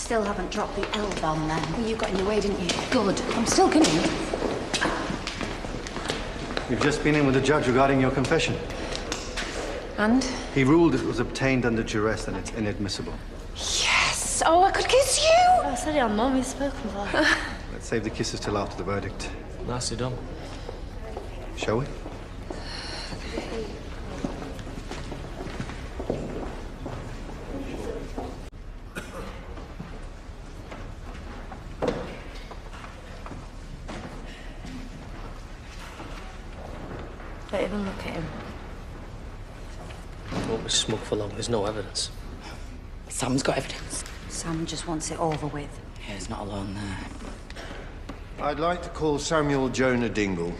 still haven't dropped the L-bomb then. Well, you got in your way, didn't you? Good. I'm still coming. You've just been in with the judge regarding your confession. And? He ruled it was obtained under duress and it's inadmissible. Yes! Oh, I could kiss you! Oh, sorry, our mum, we've spoken for that. Let's save the kisses till after the verdict. Nicely done. Shall we? Don't even look at him. Won't be smug for long. There's no evidence. Sam's got evidence. Sam just wants it over with. Yeah, he's not alone there. I'd like to call Samuel Jonah Dingle.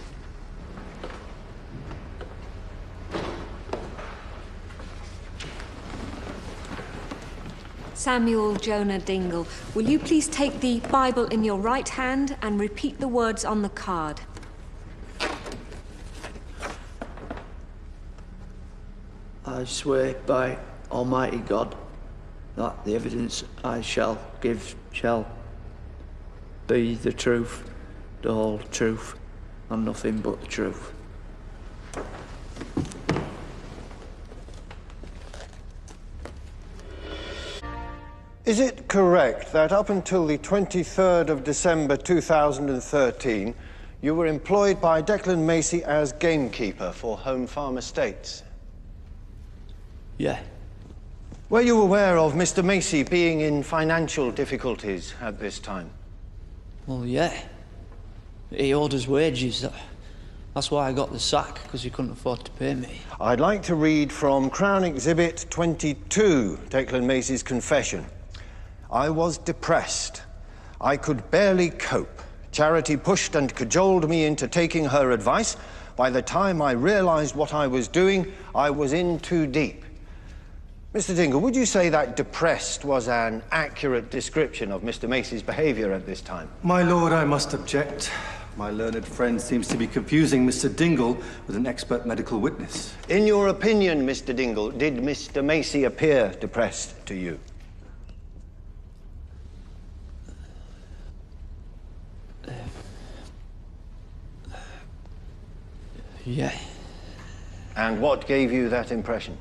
Samuel Jonah Dingle, will you please take the Bible in your right hand and repeat the words on the card? I swear by Almighty God that the evidence I shall give shall be the truth, the whole truth, and nothing but the truth. Is it correct that up until the 23rd of December 2013, you were employed by Declan Macy as gamekeeper for Home Farm Estates? Yeah. Were you aware of Mr. Macy being in financial difficulties at this time? Well, yeah. He owed us wages. That's why I got the sack, because he couldn't afford to pay me. I'd like to read from Crown Exhibit 22, Declan Macy's confession. I was depressed. I could barely cope. Charity pushed and cajoled me into taking her advice. By the time I realized what I was doing, I was in too deep. Mr. Dingle, would you say that depressed was an accurate description of Mr. Macy's behavior at this time? My lord, I must object. My learned friend seems to be confusing Mr. Dingle with an expert medical witness. In your opinion, Mr. Dingle, did Mr. Macy appear depressed to you? Yeah. And what gave you that impression?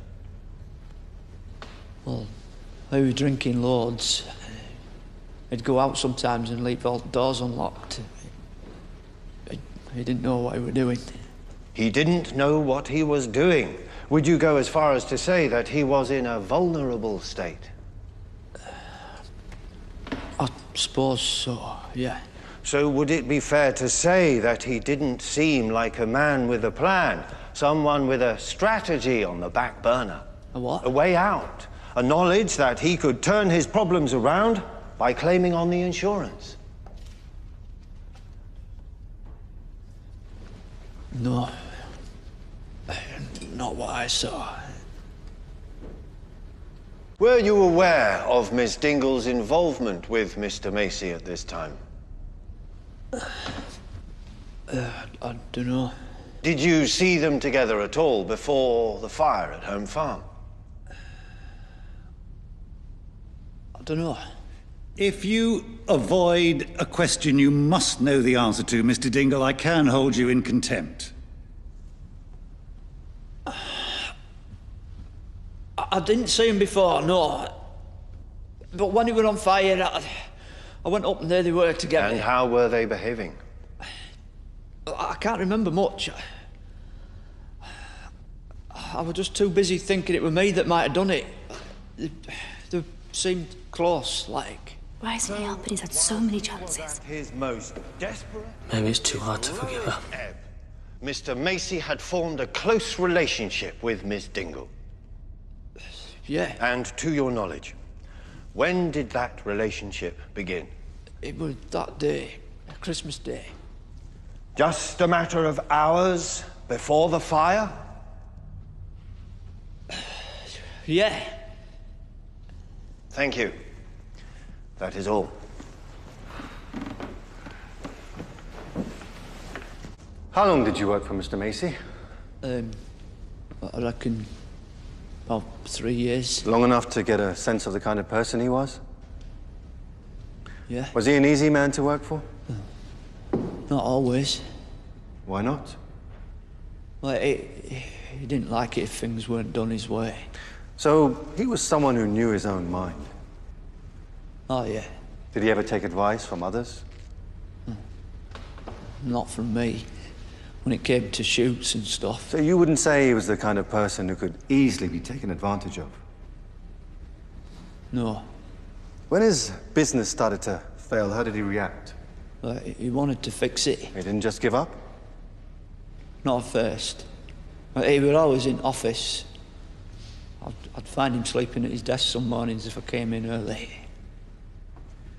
Well, we were drinking loads. He'd go out sometimes and leave all the doors unlocked. He didn't know what he was doing. He didn't know what he was doing. Would you go as far as to say that he was in a vulnerable state? I suppose so, yeah. So would it be fair to say that he didn't seem like a man with a plan? Someone with a strategy on the back burner? A what? A way out. A knowledge that he could turn his problems around by claiming on the insurance? No. Not what I saw. Were you aware of Miss Dingle's involvement with Mr. Macy at this time? I don't know. Did you see them together at all before the fire at Home Farm? I don't know. If you avoid a question you must know the answer to, Mr. Dingle, I can hold you in contempt. I didn't see him before, no. But when he were on fire, I went up and there they were together. And how were they behaving? I can't remember much. I was just too busy thinking it was me that might have done it. They seemed close, like. Why isn't he helping? He's had so many chances. His most desperate... Maybe it's too hard to forgive her. Mr. Macy had formed a close relationship with Miss Dingle. Yeah. And to your knowledge, when did that relationship begin? It was that day, Christmas Day. Just a matter of hours before the fire? Yeah. Thank you. That is all. How long did you work for Mr. Macy? I reckon about 3 years. Long enough to get a sense of the kind of person he was? Yeah. Was he an easy man to work for? Not always. Why not? Well, he didn't like it if things weren't done his way. So he was someone who knew his own mind. Oh, yeah. Did he ever take advice from others? Not from me. When it came to shoots and stuff. So you wouldn't say he was the kind of person who could easily be taken advantage of? No. When his business started to fail, how did he react? Well, he wanted to fix it. He didn't just give up? Not at first. He was always in office. I'd find him sleeping at his desk some mornings if I came in early.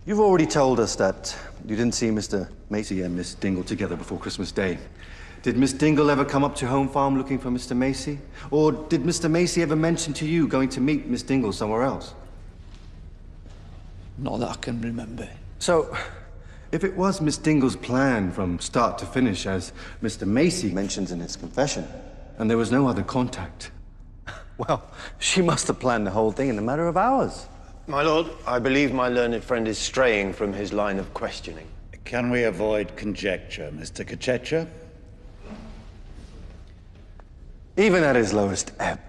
You've already told us that you didn't see Mr. Macy and Miss Dingle together before Christmas Day. Did Miss Dingle ever come up to Home Farm looking for Mr. Macy? Or did Mr. Macy ever mention to you going to meet Miss Dingle somewhere else? Not that I can remember. So, if it was Miss Dingle's plan from start to finish, as Mr. Macy mentions in his confession, and there was no other contact, well, she must have planned the whole thing in a matter of hours. My lord, I believe my learned friend is straying from his line of questioning. Can we avoid conjecture, Mr. Kachecha? Even at his lowest ebb,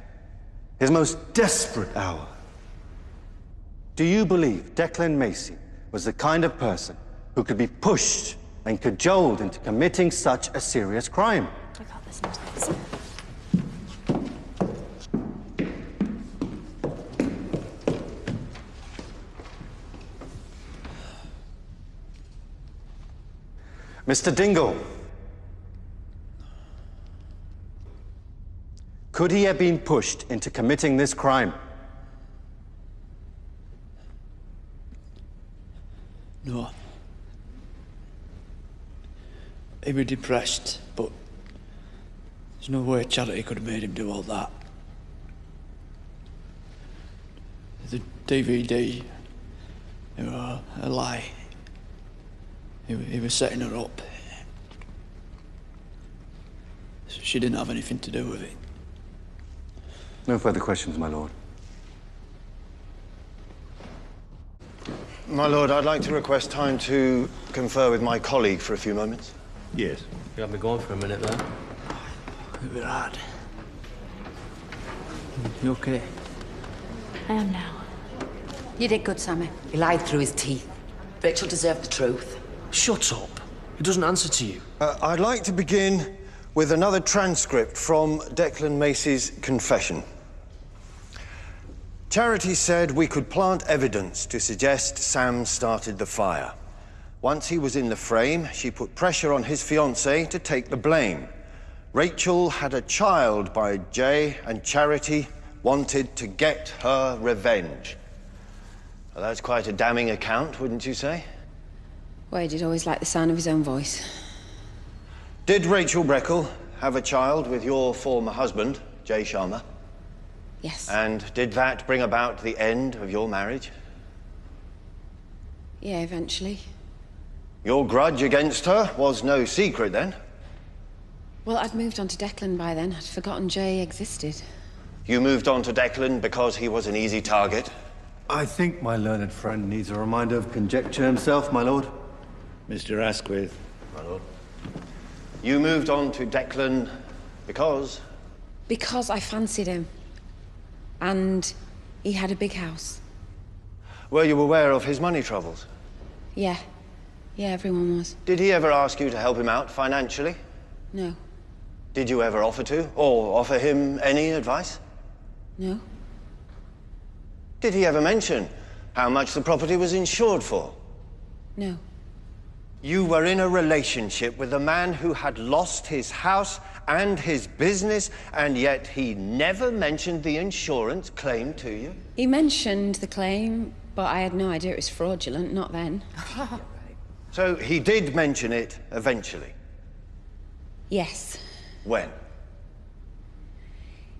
his most desperate hour, do you believe Declan Macy was the kind of person who could be pushed and cajoled into committing such a serious crime? I can't listen to this. Mr. Dingle, could he have been pushed into committing this crime? No. He was depressed, but there's no way Charity could have made him do all that. The DVD, it was a lie. He was setting her up. She didn't have anything to do with it. No further questions, my lord. My lord, I'd like to request time to confer with my colleague for a few moments. Yes. You had me going for a minute there. It was hard. You okay? I am now. You did good, Sammy. He lied through his teeth. Rachel deserved the truth. Shut up. He doesn't answer to you. I'd like to begin with another transcript from Declan Macy's confession. Charity said we could plant evidence to suggest Sam started the fire. Once he was in the frame, she put pressure on his fiancée to take the blame. Rachel had a child by Jay, and Charity wanted to get her revenge. Well, that's quite a damning account, wouldn't you say? Wade did always like the sound of his own voice. Did Rachel Breckle have a child with your former husband, Jay Sharma? Yes. And did that bring about the end of your marriage? Yeah, eventually. Your grudge against her was no secret then? Well, I'd moved on to Declan by then. I'd forgotten Jay existed. You moved on to Declan because he was an easy target? I think my learned friend needs a reminder of conjecture himself, my lord. Mr. Asquith. My lord. You moved on to Declan because? Because I fancied him. And he had a big house. Were you aware of his money troubles? Yeah. Yeah, everyone was. Did he ever ask you to help him out financially? No. Did you ever offer to, or offer him any advice? No. Did he ever mention how much the property was insured for? No. You were in a relationship with a man who had lost his house and his business, and yet he never mentioned the insurance claim to you? He mentioned the claim, but I had no idea it was fraudulent, not then. So he did mention it eventually? Yes. When?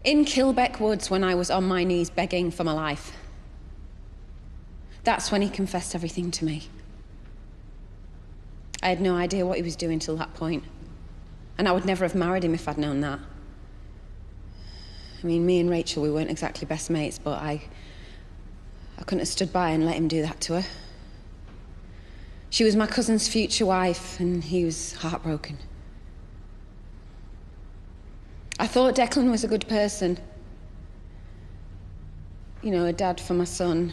In Kilbeck Woods, when I was on my knees begging for my life. That's when he confessed everything to me. I had no idea what he was doing till that point. And I would never have married him if I'd known that. I mean, me and Rachel, we weren't exactly best mates, but I couldn't have stood by and let him do that to her. She was my cousin's future wife, and he was heartbroken. I thought Declan was a good person. You know, a dad for my son,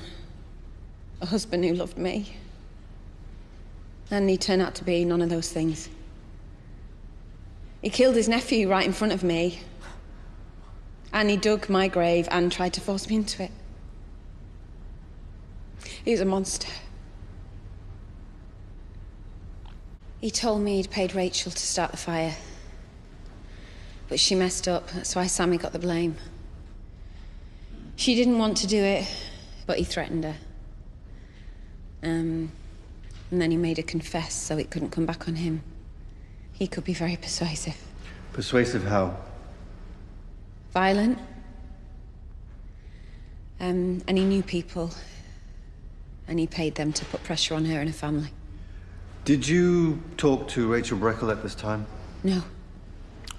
a husband who loved me. And he turned out to be none of those things. He killed his nephew right in front of me. And he dug my grave and tried to force me into it. He was a monster. He told me he'd paid Rachel to start the fire. But she messed up, that's why Sammy got the blame. She didn't want to do it, but he threatened her. And then he made her confess so it couldn't come back on him. He could be very persuasive. Persuasive how? Violent. And he knew people. And he paid them to put pressure on her and her family. Did you talk to Rachel Breckle at this time? No.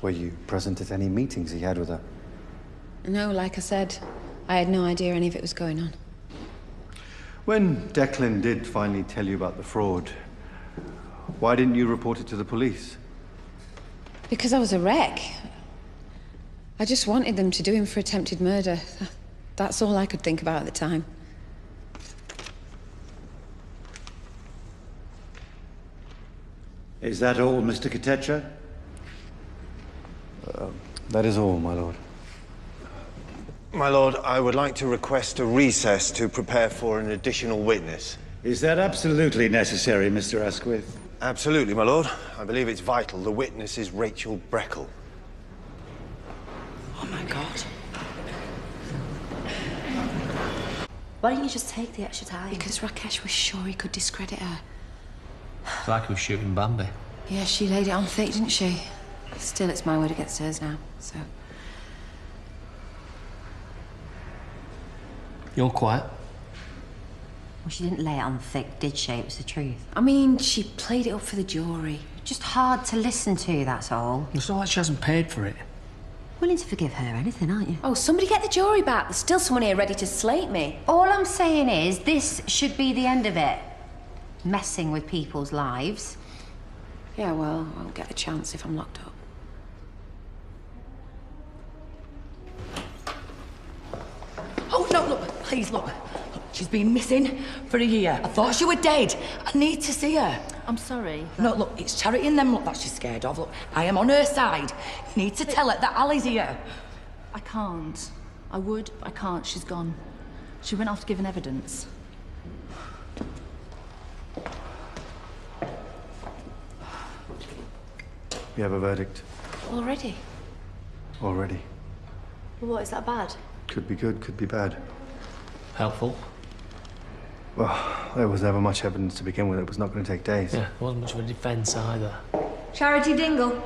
Were you present at any meetings he had with her? No, like I said, I had no idea any of it was going on. When Declan did finally tell you about the fraud, why didn't you report it to the police? Because I was a wreck. I just wanted them to do him for attempted murder. That's all I could think about at the time. Is that all, Mr. Katecha? That is all, my lord. My lord, I would like to request a recess to prepare for an additional witness. Is that absolutely necessary, Mr. Asquith? Absolutely, my lord. I believe it's vital. The witness is Rachel Breckle. Oh my God. Why don't you just take the extra time? Because Rakesh was sure he could discredit her. It's like he was shooting Bambi. Yeah, she laid it on thick, didn't she? Still, it's my word against hers now, so... You're quiet. Well, she didn't lay it on thick, did she? It was the truth. I mean, she played it up for the jury. Just hard to listen to, that's all. It's not like she hasn't paid for it. Willing to forgive her anything, aren't you? Oh, somebody get the jury back. There's still someone here ready to slate me. All I'm saying is, this should be the end of it. Messing with people's lives. Yeah, well, I won't get a chance if I'm locked up. Oh, no, look, please, look. She's been missing for a year. I thought she were dead. I need to see her. I'm sorry. No, look, it's Charity and them, look, that she's scared of. Look, I am on her side. You need to tell her that Ali's here. I can't. I would, but I can't. She's gone. She went off giving evidence. We have a verdict. Already? Already. What, is that bad? Could be good, could be bad. Helpful. Well, there was never much evidence to begin with. It was not going to take days. Yeah, there wasn't much of a defence either. Charity Dingle.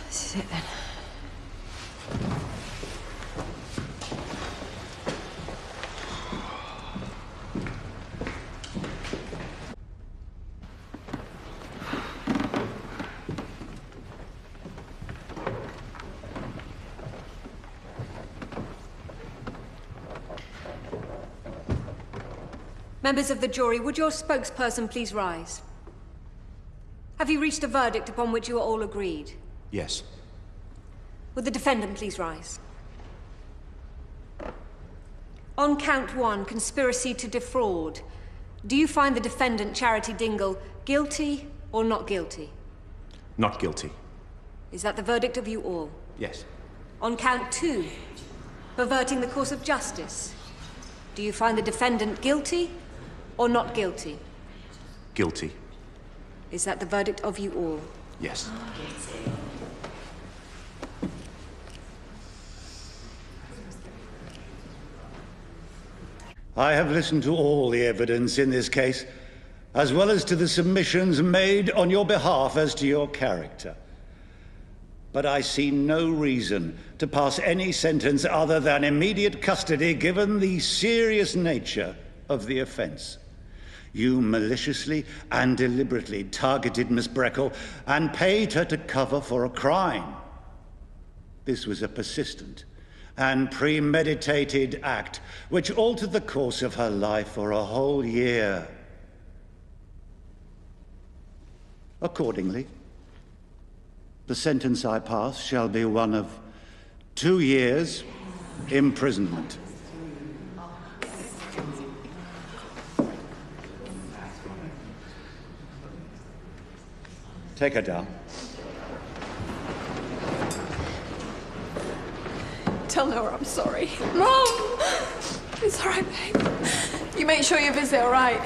This is it then. Members of the jury, would your spokesperson please rise? Have you reached a verdict upon which you are all agreed? Yes. Would the defendant please rise? On count one, conspiracy to defraud. Do you find the defendant, Charity Dingle, guilty or not guilty? Not guilty. Is that the verdict of you all? Yes. On count two, perverting the course of justice. Do you find the defendant guilty or not guilty? Guilty. Is that the verdict of you all? Yes. I have listened to all the evidence in this case, as well as to the submissions made on your behalf as to your character. But I see no reason to pass any sentence other than immediate custody, given the serious nature of the offence. You maliciously and deliberately targeted Miss Breckle and paid her to cover for a crime. This was a persistent and premeditated act which altered the course of her life for a whole year. Accordingly, the sentence I pass shall be one of 2 years' imprisonment. Take her down. Tell Noah I'm sorry. Mom! It's all right, babe. You make sure you visit, all right?